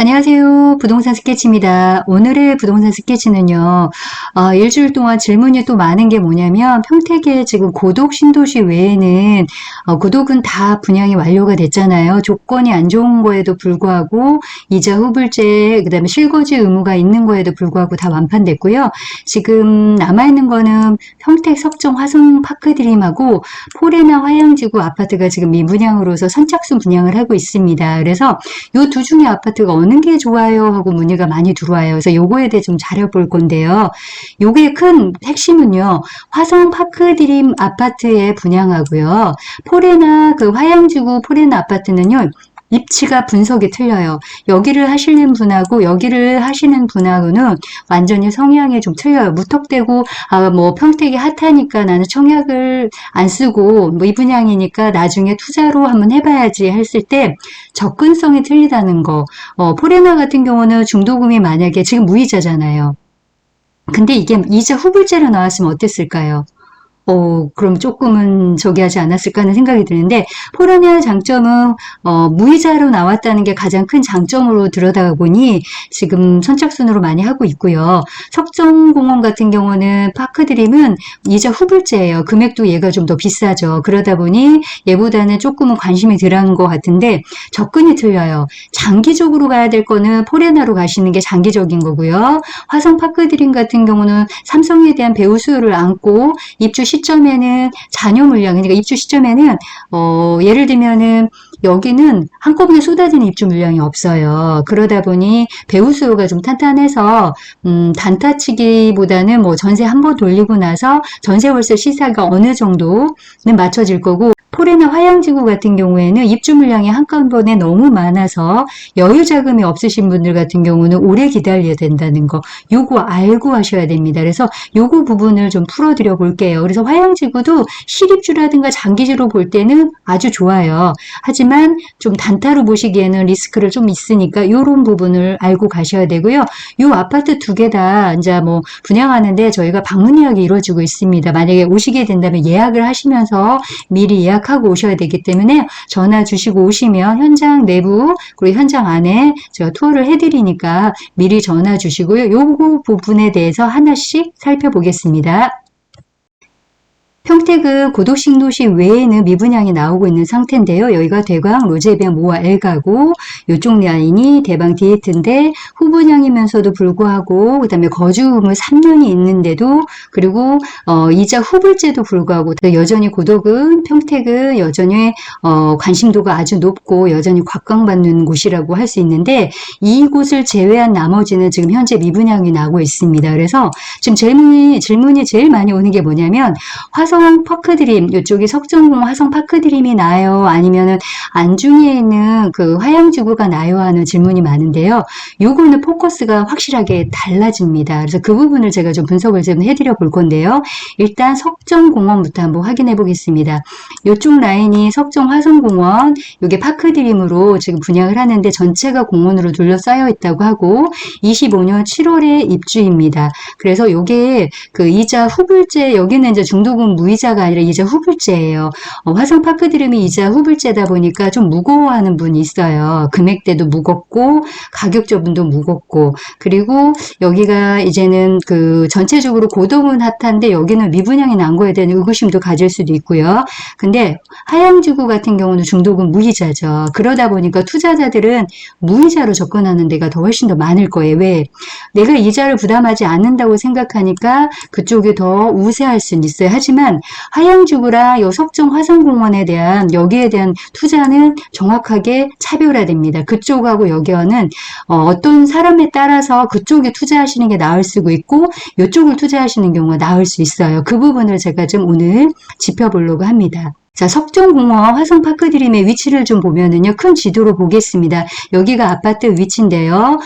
안녕하세요. 부동산 스케치입니다. 오늘의 부동산 스케치는요, 일주일 동안 질문이 또 많은 게 뭐냐면, 평택에 지금 고독 신도시 외에는, 고독은 다 분양이 완료가 됐잖아요. 조건이 안 좋은 거에도 불구하고, 이자 후불제, 그 다음에 실거주 의무가 있는 거에도 불구하고 다 완판됐고요. 지금 남아있는 거는 평택 석정 화성 파크드림하고, 포레나 화양지구 아파트가 지금 미분양으로서 선착순 분양을 하고 있습니다. 그래서 요 두 중에 아파트가 어느 게 좋아요 하고 문의가 많이 들어와요. 그래서 요거에 대해 좀 잘해볼 건데요. 요게 큰 핵심은요. 화성 파크드림 아파트에 분양하고요. 포레나 그 화양지구 포레나 아파트는요. 입지가 분석이 틀려요. 여기를 하시는 분하고 여기를 하시는 분하고는 완전히 성향이 좀 틀려요. 무턱대고 뭐 평택이 핫하니까 나는 청약을 안 쓰고 뭐 이 분양이니까 나중에 투자로 한번 해봐야지 했을 때 접근성이 틀리다는 거. 포레나 같은 경우는 중도금이 만약에 지금 무이자잖아요. 근데 이게 이자 후불제로 나왔으면 어땠을까요? 그럼 조금은 저기 하지 않았을까 하는 생각이 드는데, 포레나의 장점은, 무이자로 나왔다는 게 가장 큰 장점으로 들여다가 보니, 지금 선착순으로 많이 하고 있고요. 석정공원 같은 경우는, 파크드림은 이자 후불제예요. 금액도 얘가 좀 더 비싸죠. 그러다 보니, 얘보다는 조금은 관심이 덜한 것 같은데, 접근이 틀려요. 장기적으로 가야 될 거는 포레나로 가시는 게 장기적인 거고요. 화성 파크드림 같은 경우는 삼성에 대한 배후 수요를 안고, 입주 시점에는 잔여 물량, 그러니까 입주 시점에는 예를 들면은 여기는 한꺼번에 쏟아지는 입주 물량이 없어요. 그러다 보니 배후 수요가 좀 탄탄해서 단타치기보다는 뭐 전세 한 번 돌리고 나서 전세 월세 시세가 어느 정도는 맞춰질 거고, 포레나 화양지구 같은 경우에는 입주 물량이 한꺼번에 너무 많아서 여유 자금이 없으신 분들 같은 경우는 오래 기다려야 된다는 거, 요거 알고 하셔야 됩니다. 그래서 요거 부분을 좀 풀어드려 볼게요. 그래서 화양지구도 실입주라든가 장기주로 볼 때는 아주 좋아요. 하지만 좀 단타로 보시기에는 리스크를 좀 있으니까 요런 부분을 알고 가셔야 되고요. 요 아파트 두 개 다 이제 뭐 분양하는데 저희가 방문 예약이 이루어지고 있습니다. 만약에 오시게 된다면 예약을 하시면서 미리 예약하고 오셔야 되기 때문에 전화 주시고 오시면 현장 내부 그리고 현장 안에 제가 투어를 해드리니까 미리 전화 주시고요. 요거 부분에 대해서 하나씩 살펴보겠습니다. 평택은 고독신도시 외에는 미분양이 나오고 있는 상태인데요. 여기가 대광, 로제비앙, 모아, 엘가고 이쪽 라인이 대방 디에트인데 후분양이면서도 불구하고 그 다음에 거주음을 3년이 있는데도 그리고 이자 후불제도 불구하고 여전히 고독은 평택은 여전히 관심도가 아주 높고 여전히 곽광받는 곳이라고 할 수 있는데 이곳을 제외한 나머지는 지금 현재 미분양이 나오고 있습니다. 그래서 지금 질문이 제일 많이 오는 게 뭐냐면 화성 파크드림, 이쪽이 석정공 화성 파크드림이 나요? 아니면은 안중에 있는 그 화양지구가 나요? 하는 질문이 많은데요. 요거는 포커스가 확실하게 달라집니다. 그래서 그 부분을 제가 좀 분석을 좀 해드려 볼 건데요. 일단 석정공원부터 한번 확인해 보겠습니다. 이쪽 라인이 석정 화성공원, 요게 파크드림으로 지금 분양을 하는데 전체가 공원으로 둘러싸여 있다고 하고 25년 7월에 입주입니다. 그래서 요게 그 이자 후불제, 여기는 이제 중도금 무이자가 아니라 이자 후불제예요. 화성 파크드림이 이자 후불제다 보니까 좀 무거워하는 분이 있어요. 금액대도 무겁고 가격적분도 무겁고, 그리고 여기가 이제는 그 전체적으로 고도은 핫한데 여기는 미분양이 난 거에 대한 의구심도 가질 수도 있고요. 근데 하양지구 같은 경우는 중도금 무이자죠. 그러다 보니까 투자자들은 무이자로 접근하는 데가 더 훨씬 더 많을 거예요. 왜? 내가 이자를 부담하지 않는다고 생각하니까 그쪽이 더 우세할 수는 있어요. 하지만 하양지구랑 요 석정 화성공원에 대한 여기에 대한 투자는 정확하게 차별화됩니다. 그쪽하고 여기와는 어떤 사람에 따라서 그쪽에 투자하시는 게 나을 수도 있고 이쪽을 투자하시는 경우가 나을 수 있어요. 그 부분을 제가 좀 오늘 짚어보려고 합니다. 자, 석정공원 화성파크드림의 위치를 좀 보면은요, 큰 지도로 보겠습니다. 여기가 아파트 위치인데요.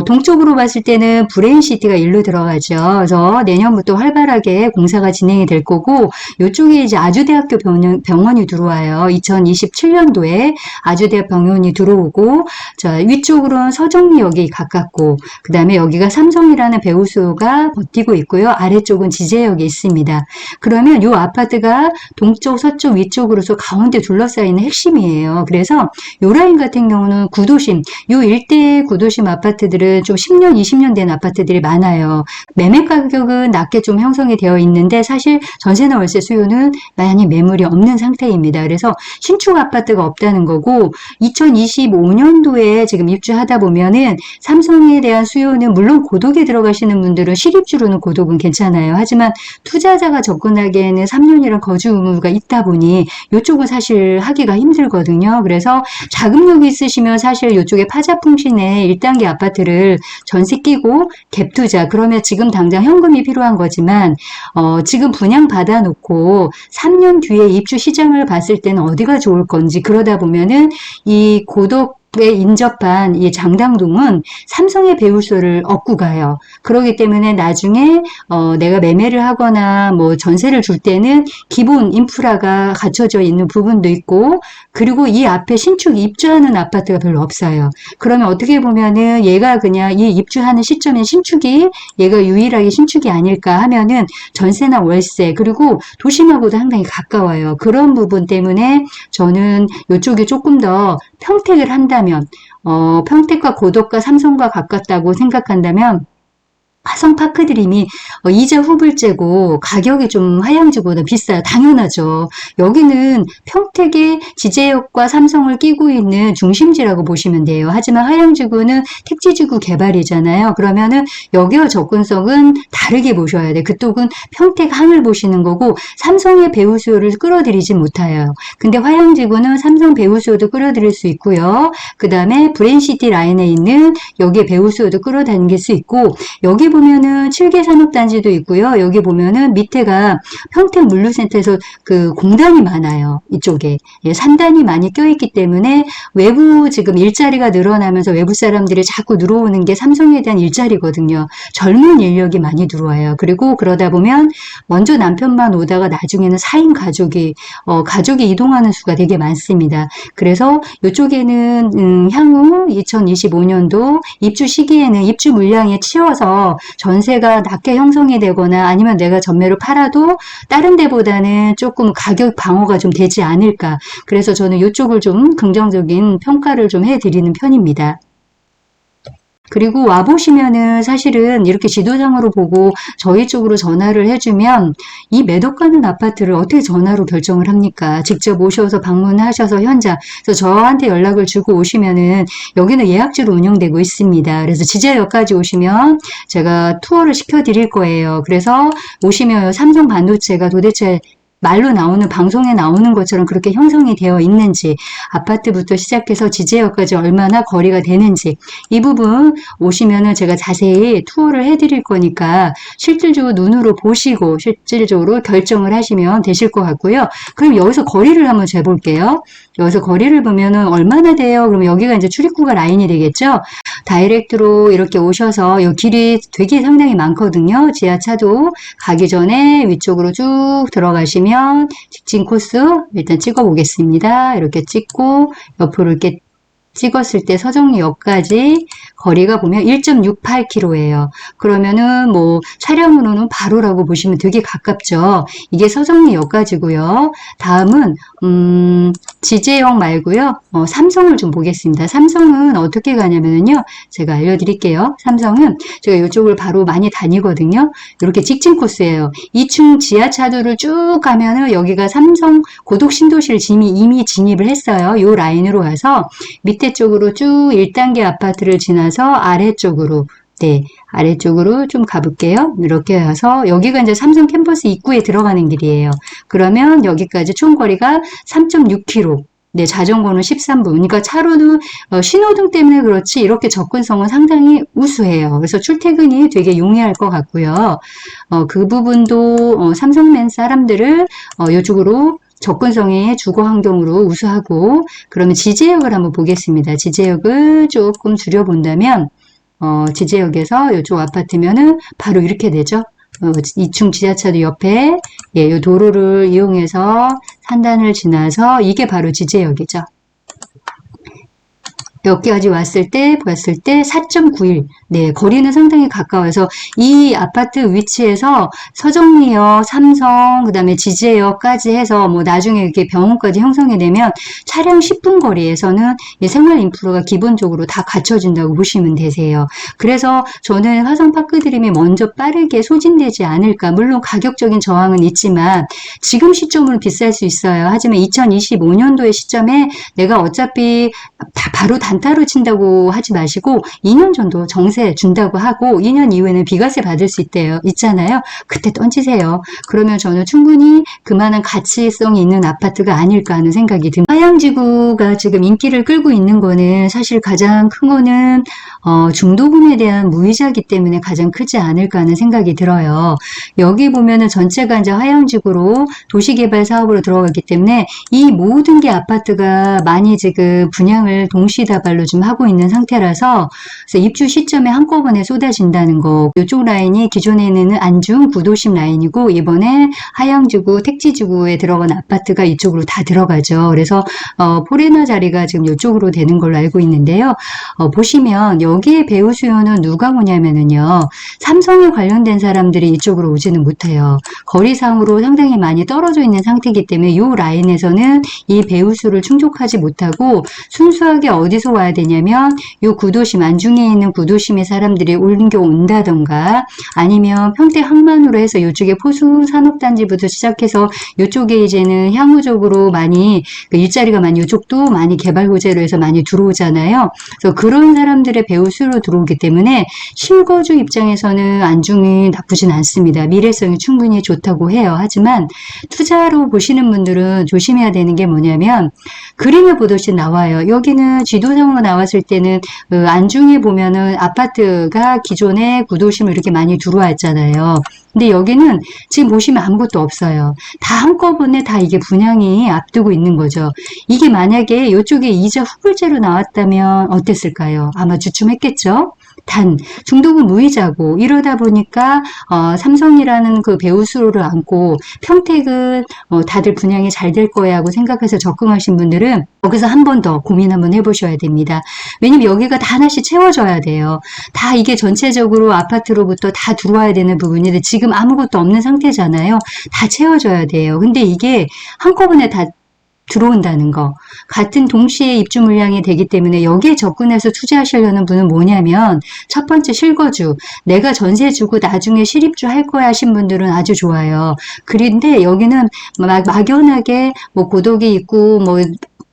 동쪽으로 봤을 때는 브레인시티가 일로 들어가죠. 그래서 내년부터 활발하게 공사가 진행이 될 거고, 이쪽에 이제 아주대학교 병원이 들어와요. 2027년도에 아주대학 병원이 들어오고, 자, 위쪽으로는 서정리역이 가깝고, 그 다음에 여기가 삼성이라는 배우소가 버티고 있고요. 아래쪽은 지제역이 있습니다. 그러면 이 아파트가 동쪽, 서쪽, 위쪽으로서 가운데 둘러싸이는 핵심이에요. 그래서 요 라인 같은 경우는 구도심, 요 일대의 구도심 아파트들은 좀 10년, 20년 된 아파트들이 많아요. 매매 가격은 낮게 좀 형성이 되어 있는데 사실 전세나 월세 수요는 많이 매물이 없는 상태입니다. 그래서 신축 아파트가 없다는 거고 2025년도에 지금 입주하다 보면은 삼성에 대한 수요는 물론 고독에 들어가시는 분들은 실입주로는 고독은 괜찮아요. 하지만 투자자가 접근하기에는 3년이란 거주 의무가 있다 보니 이쪽은 사실 하기가 힘들거든요. 그래서 자금력이 있으시면 사실 이쪽에 파자풍신에 1단계 아파트를 전세 끼고 갭 투자 그러면 지금 당장 현금이 필요한 거지만 지금 분양 받아놓고 3년 뒤에 입주 시장을 봤을 때는 어디가 좋을 건지 그러다 보면은 이 고독 에 인접한 이 장당동은 삼성의 배우소를 얻고 가요. 그렇기 때문에 나중에 내가 매매를 하거나 뭐 전세를 줄 때는 기본 인프라가 갖춰져 있는 부분도 있고 그리고 이 앞에 신축 입주하는 아파트가 별로 없어요. 그러면 어떻게 보면은 얘가 그냥 이 입주하는 시점에 신축이 얘가 유일하게 신축이 아닐까 하면은 전세나 월세 그리고 도심하고도 상당히 가까워요. 그런 부분 때문에 저는 이쪽이 조금 더 평택을 한다면 평택과 고덕과 삼성과 가깝다고 생각한다면 화성파크드림이 이자 후불제고 가격이 좀 하양지보다 비싸요. 당연하죠. 여기는 평택의 지제역과 삼성을 끼고 있는 중심지라고 보시면 돼요. 하지만 하양지구는 택지지구 개발이잖아요. 그러면은 여기와 접근성은 다르게 보셔야 돼. 그쪽은 평택항을 보시는 거고 삼성의 배우 수요를 끌어들이지 못해요. 근데 화양지구는 삼성 배우 수요도 끌어들일 수 있고요. 그 다음에 브랜시티 라인에 있는 여기에 배우 수요도 끌어당길 수 있고 여기 보면은 7개 산업단지도 있고요. 여기 보면은 밑에가 평택 물류센터에서 그 공단이 많아요. 이쪽에. 예, 산단이 많이 껴있기 때문에 외부 지금 일자리가 늘어나면서 외부 사람들이 자꾸 들어오는 게 삼성에 대한 일자리거든요. 젊은 인력이 많이 들어와요. 그리고 그러다 보면 먼저 남편만 오다가 나중에는 4인 가족이 이동하는 수가 되게 많습니다. 그래서 이쪽에는 향후 2025년도 입주 시기에는 입주 물량에 치여서 전세가 낮게 형성이 되거나 아니면 내가 전매로 팔아도 다른 데보다는 조금 가격 방어가 좀 되지 않을까. 그래서 저는 이쪽을 좀 긍정적인 평가를 좀 해드리는 편입니다. 그리고 와보시면은 사실은 이렇게 지도상으로 보고 저희 쪽으로 전화를 해주면 이 매덕 가는 아파트를 어떻게 전화로 결정을 합니까? 직접 오셔서 방문하셔서 현장. 그래서 저한테 연락을 주고 오시면은 여기는 예약제로 운영되고 있습니다. 그래서 지제역까지 오시면 제가 투어를 시켜드릴 거예요. 그래서 오시면 삼성 반도체가 도대체 말로 나오는 방송에 나오는 것처럼 그렇게 형성이 되어 있는지 아파트부터 시작해서 지제역까지 얼마나 거리가 되는지 이 부분 오시면은 제가 자세히 투어를 해드릴 거니까 실질적으로 눈으로 보시고 실질적으로 결정을 하시면 되실 것 같고요. 그럼 여기서 거리를 한번 재볼게요. 여기서 거리를 보면은 얼마나 돼요? 그러면 여기가 이제 출입구가 라인이 되겠죠? 다이렉트로 이렇게 오셔서 이 길이 되게 상당히 많거든요. 지하차도 가기 전에 위쪽으로 쭉 들어가시면 직진 코스 일단 찍어 보겠습니다. 이렇게 찍고 옆으로 이렇게 찍었을 때 서정리역까지 거리가 보면 1.68km예요. 그러면은 뭐 차량으로는 바로라고 보시면 되게 가깝죠. 이게 서정리역까지고요. 다음은 지제역 말고요. 삼성을 좀 보겠습니다. 삼성은 어떻게 가냐면요. 제가 알려드릴게요. 삼성은 제가 이쪽을 바로 많이 다니거든요. 이렇게 직진 코스예요. 2층 지하차도를 쭉 가면은 여기가 삼성 고독신도시를 이미 진입을 했어요. 이 라인으로 가서 밑에 쪽으로 쭉 1단계 아파트를 지나서 아래쪽으로 아래쪽으로 좀 가볼게요. 이렇게 해서 여기가 이제 삼성 캠퍼스 입구에 들어가는 길이에요. 그러면 여기까지 총 거리가 3.6km. 자전거는 13분. 그러니까 차로는 신호등 때문에 그렇지 이렇게 접근성은 상당히 우수해요. 그래서 출퇴근이 되게 용이할 것 같고요. 그 부분도 삼성맨 사람들을 이쪽으로 접근성이 주거 환경으로 우수하고 그러면 지제역을 한번 보겠습니다. 지제역을 조금 줄여본다면 지제역에서 이쪽 아파트면은 바로 이렇게 되죠. 2층 지하차도 옆에 이 도로를 이용해서 산단을 지나서 이게 바로 지제역이죠. 여기까지 봤을 때 4.91. 네, 거리는 상당히 가까워서 이 아파트 위치에서 서정리역, 삼성, 그 다음에 지제역까지 해서 뭐 나중에 이렇게 병원까지 형성이 되면 차량 10분 거리에서는 이 생활 인프라가 기본적으로 다 갖춰진다고 보시면 되세요. 그래서 저는 화성파크드림이 먼저 빠르게 소진되지 않을까. 물론 가격적인 저항은 있지만 지금 시점으로 비쌀 수 있어요. 하지만 2025년도의 시점에 내가 어차피 다 바로 단타로 친다고 하지 마시고 2년 정도 정세 준다고 하고 2년 이후에는 비과세 받을 수 있잖아요. 그때 던지세요. 그러면 저는 충분히 그만한 가치성이 있는 아파트가 아닐까 하는 생각이 듭니다. 하양지구가 지금 인기를 끌고 있는 거는 사실 가장 큰 거는 중도금에 대한 무이자기 때문에 가장 크지 않을까 하는 생각이 들어요. 여기 보면은 전체가 이제 하양지구로 도시개발 사업으로 들어가기 때문에 이 모든 게 아파트가 많이 지금 분양을 동시다발로 좀 하고 있는 상태라서 그래서 입주 시점에 한꺼번에 쏟아진다는 거. 이쪽 라인이 기존에는 안중 구도심 라인이고 이번에 하양지구 택지지구에 들어간 아파트가 이쪽으로 다 들어가죠. 그래서 포레나 자리가 지금 이쪽으로 되는 걸로 알고 있는데요. 보시면 여기에 배우 수요는 누가 오냐면은요. 삼성에 관련된 사람들이 이쪽으로 오지는 못해요. 거리상으로 상당히 많이 떨어져 있는 상태이기 때문에 이 라인에서는 이 배우 수를 충족하지 못하고 순수하게 어디서 와야 되냐면 이 구도심 안중에 있는 구도심의 사람들이 옮겨온다던가 아니면 평택 항만으로 해서 이쪽에 포수 산업단지부터 시작해서 이쪽에 이제는 향후적으로 많이 일자리가 많이 이쪽도 많이 개발 호재로 해서 많이 들어오잖아요. 그래서 그런 사람들의 배우 수로 들어오기 때문에 실거주 입장에서는 안중이 나쁘진 않습니다. 미래성이 충분히 좋다고 해요. 하지만 투자로 보시는 분들은 조심해야 되는 게 뭐냐면 그림을 보듯이 나와요. 여기는 지도상으로 나왔을 때는 안중에 보면은 아파트가 기존에 구도심을 이렇게 많이 들어왔잖아요. 근데 여기는 지금 보시면 아무것도 없어요. 다 한꺼번에 다 이게 분양이 앞두고 있는 거죠. 이게 만약에 이쪽에 이자 후불제로 나왔다면 어땠을까요? 아마 주춤했겠죠? 단 중도금 무이자고 이러다 보니까 삼성이라는 그 배우 수로를 안고 평택은 다들 분양이 잘 될 거야 하고 생각해서 접근하신 분들은 여기서 한 번 더 고민 한번 해보셔야 됩니다. 왜냐면 여기가 다 하나씩 채워져야 돼요. 다 이게 전체적으로 아파트로부터 다 들어와야 되는 부분인데 지금 아무것도 없는 상태잖아요. 다 채워져야 돼요. 근데 이게 한꺼번에 다 들어온다는 거. 같은 동시에 입주 물량이 되기 때문에 여기에 접근해서 투자하시려는 분은 뭐냐면 첫 번째 실거주. 내가 전세 주고 나중에 실입주 할 거야 하신 분들은 아주 좋아요. 그런데 여기는 막연하게 뭐 고독이 있고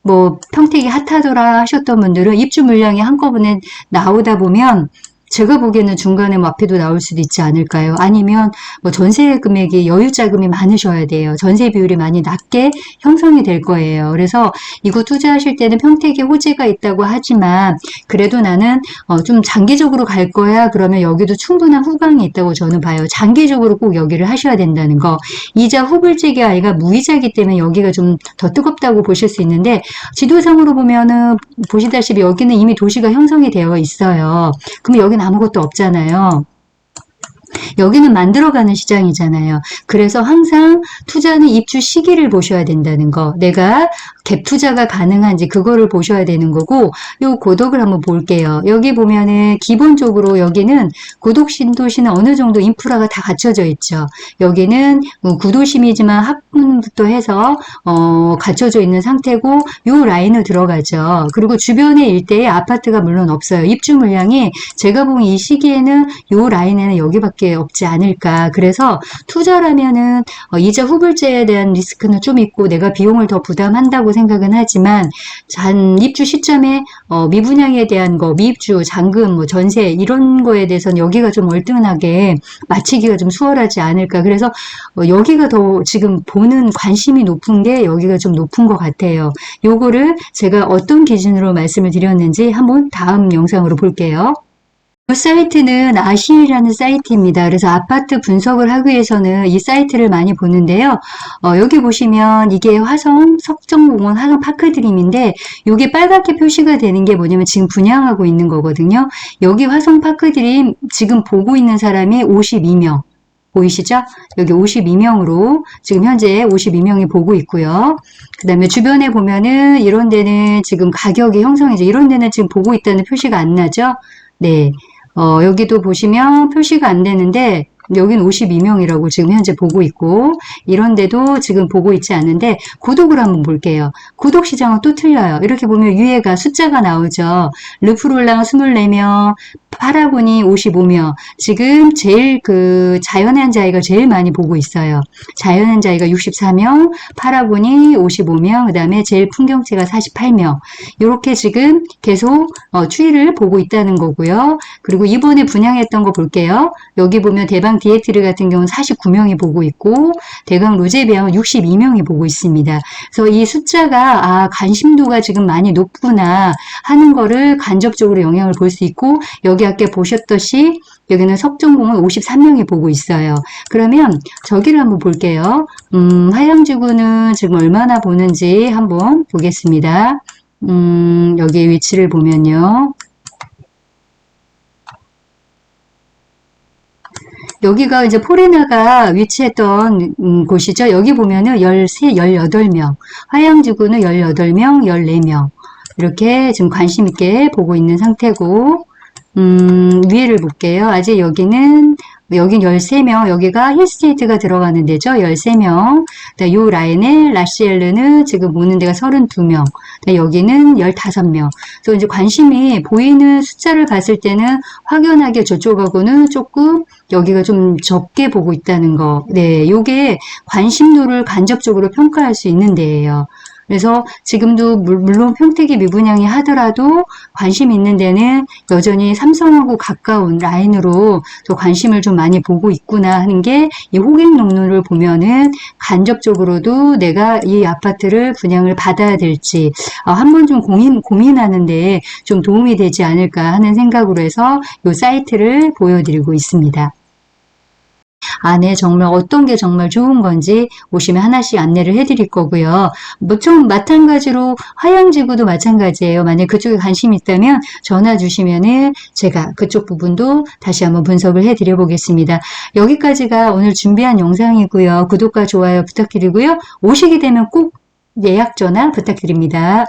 뭐 평택이 핫하더라 하셨던 분들은 입주 물량이 한꺼번에 나오다 보면 제가 보기에는 중간에 뭐 앞에도 나올 수도 있지 않을까요? 아니면 뭐 전세 금액이 여유 자금이 많으셔야 돼요. 전세 비율이 많이 낮게 형성이 될 거예요. 그래서 이거 투자하실 때는 평택에 호재가 있다고 하지만 그래도 나는 좀 장기적으로 갈 거야. 그러면 여기도 충분한 후광이 있다고 저는 봐요. 장기적으로 꼭 여기를 하셔야 된다는 거. 이자 후불제가 아니라 무이자이기 때문에 여기가 좀 더 뜨겁다고 보실 수 있는데 지도상으로 보면은 보시다시피 여기는 이미 도시가 형성이 되어 있어요. 그럼 여기는 아무것도 없잖아요. 여기는 만들어가는 시장이잖아요. 그래서 항상 투자는 입주 시기를 보셔야 된다는 거. 내가 갭 투자가 가능한지 그거를 보셔야 되는 거고 요 고독을 한번 볼게요. 여기 보면은 기본적으로 여기는 고독 신도시는 어느 정도 인프라가 다 갖춰져 있죠. 여기는 구도심이지만 학군부터 해서 갖춰져 있는 상태고 요 라인을 들어가죠. 그리고 주변의 일대에 아파트가 물론 없어요. 입주 물량이 제가 보면 이 시기에는 요 라인에는 여기밖에 없지 않을까. 그래서 투자라면은 이자 후불제에 대한 리스크는 좀 있고 내가 비용을 더 부담한다고 생각은 하지만 입주 시점에 미분양에 대한 거, 미입주, 잔금, 뭐 전세 이런 거에 대해서는 여기가 좀 얼등하게 마치기가 좀 수월하지 않을까. 그래서 여기가 더 지금 보는 관심이 높은 게 여기가 좀 높은 것 같아요. 요거를 제가 어떤 기준으로 말씀을 드렸는지 한번 다음 영상으로 볼게요. 이 사이트는 아시라는 사이트입니다. 그래서 아파트 분석을 하기 위해서는 이 사이트를 많이 보는데요. 여기 보시면 이게 화성 석정공원 화성 파크드림인데 이게 빨갛게 표시가 되는 게 뭐냐면 지금 분양하고 있는 거거든요. 여기 화성 파크드림 지금 보고 있는 사람이 52명. 보이시죠? 여기 52명으로 지금 현재 52명이 보고 있고요. 그 다음에 주변에 보면은 이런 데는 지금 가격이 형성이죠. 이런 데는 지금 보고 있다는 표시가 안 나죠? 네. 여기도 보시면 표시가 안 되는데 여긴 52명이라고 지금 현재 보고 있고 이런 데도 지금 보고 있지 않은데 구독을 한번 볼게요. 구독 시장은 또 틀려요. 이렇게 보면 위에가 숫자가 나오죠. 르프롤랑 24명, 파라곤이 55명. 지금 제일 그 자연한자이가 제일 많이 보고 있어요. 자연한자이가 64명, 파라곤이 55명, 그 다음에 제일 풍경채가 48명. 이렇게 지금 계속 추이를 보고 있다는 거고요. 그리고 이번에 분양했던 거 볼게요. 여기 보면 대방 디에트르 같은 경우는 49명이 보고 있고 대강 로제비앙은 62명이 보고 있습니다. 그래서 이 숫자가 관심도가 지금 많이 높구나 하는 거를 간접적으로 영향을 볼 수 있고 여기 아까 보셨듯이 여기는 석종공은 53명이 보고 있어요. 그러면 저기를 한번 볼게요. 화양지구는 지금 얼마나 보는지 한번 보겠습니다. 여기 위치를 보면요. 여기가 이제 포레나가 위치했던 곳이죠. 여기 보면은 13, 18명, 화양지구는 18명, 14명 이렇게 지금 관심 있게 보고 있는 상태고 위에를 볼게요. 아직 여긴 13명, 여기가 힐스테이트가 들어가는 데죠. 13명. 요 라인에 라시엘르는 지금 보는 데가 32명. 여기는 15명. 그래서 이제 관심이 보이는 숫자를 봤을 때는 확연하게 저쪽하고는 조금 여기가 좀 적게 보고 있다는 거. 네, 요게 관심도를 간접적으로 평가할 수 있는 데예요. 그래서 지금도 물론 평택이 미분양이 하더라도 관심 있는 데는 여전히 삼성하고 가까운 라인으로 또 관심을 좀 많이 보고 있구나 하는 게 이 호갱 녹론을 보면은 간접적으로도 내가 이 아파트를 분양을 받아야 될지 한번 좀 고민하는데 좀 도움이 되지 않을까 하는 생각으로 해서 이 사이트를 보여드리고 있습니다. 안에 정말 어떤 게 정말 좋은 건지 오시면 하나씩 안내를 해드릴 거고요. 뭐 좀 마찬가지로 화양지구도 마찬가지예요. 만약 그쪽에 관심이 있다면 전화 주시면은 제가 그쪽 부분도 다시 한번 분석을 해드려 보겠습니다. 여기까지가 오늘 준비한 영상이고요. 구독과 좋아요 부탁드리고요. 오시게 되면 꼭 예약 전화 부탁드립니다.